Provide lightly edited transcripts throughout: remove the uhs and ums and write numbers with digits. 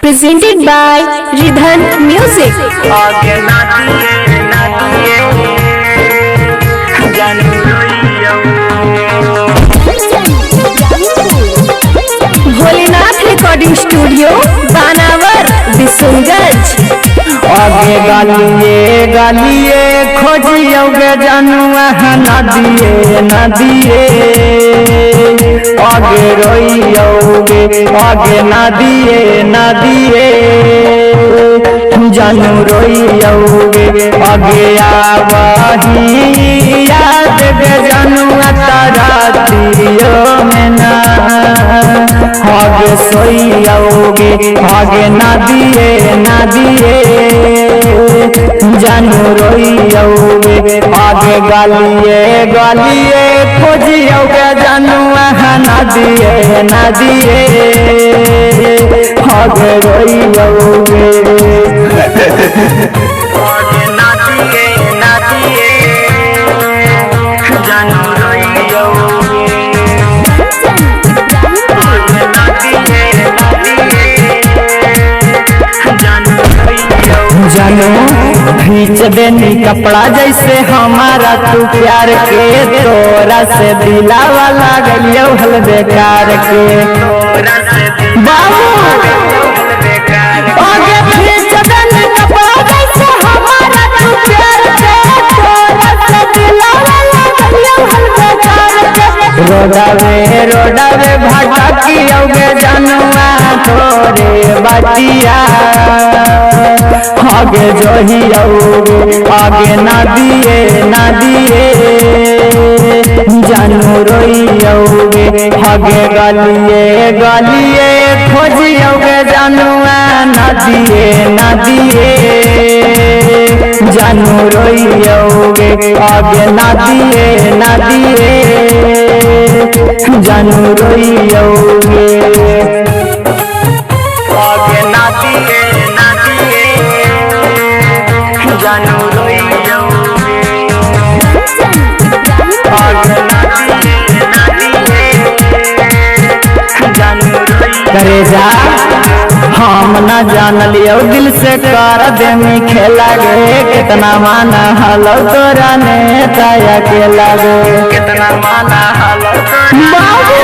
presented by Ridhan Music. Bholenath recording studio Banawar Bishunganj. आगे गालिए गालिए खोजियोगे जनुआ नदिए नदिए आगे रोइयोगे आगे नदिए नदिए जानू रोइयोगे आगे आवाही याद गे जनुआ तारातियो में ना आगे सोइयोगे आगे नदिए नदिए जानू रोइयोगे आगे गालिए गालिए खोजियोगे जानू नदिए नदिए आगे रोइयोगे आगे नदिए नदिए जानू रोइयोगे आगे नदिए नदिए जानू खींच देनी कपड़ा जैसे हमारा तू प्यार के तोरा से दिलावा लागलियो हल बेकार के बाबू आगे खींच देनी कपड़ा जैसे हमारा तू प्यार के तोरा से दिलावा लागलियो हल बेकार के रोडावे भाटा कियोगे जनुआ तोरे बटिया आगे जोहियोगे आगे नदिए नदिए जानू रोइयोगे आगे गालिए गालिए खोजियोगे जानूआ नदिए नदिए जानू रोइयोगे आगे नदिए नदिए जानू रोइयोगे आगे नदिए नदिए जानू रोइयोगे आगे नदिए नदिए जानू रोइयोगे करे जा हम न जान लियो दिल से कर देमी खेला गे कितना माना हलो तोरा ने ताया के लागो कितना माना हलो बाबू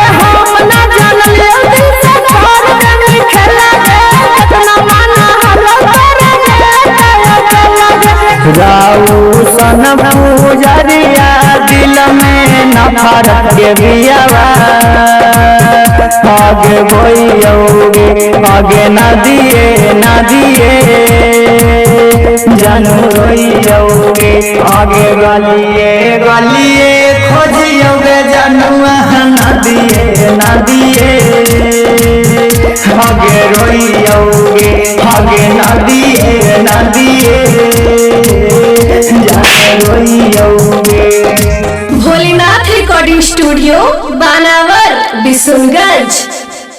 हम न जान लियो दिल से कर देमी खेला गे कितना माना हलो तोरा ने ताया के लागो जाऊ सन पूजरिया दिल में नफरत के बियावा आगे बोइयोगे आगे नदिए नदिए जानू रोइयोगे आगे गालिए गालिए खोजियोगे जनुआ नदिए नदिए आगे रोइयोगे आगे नदिए नदिए जानू रोइयोगे। Bholenath recording studio Banawar Bishunganj.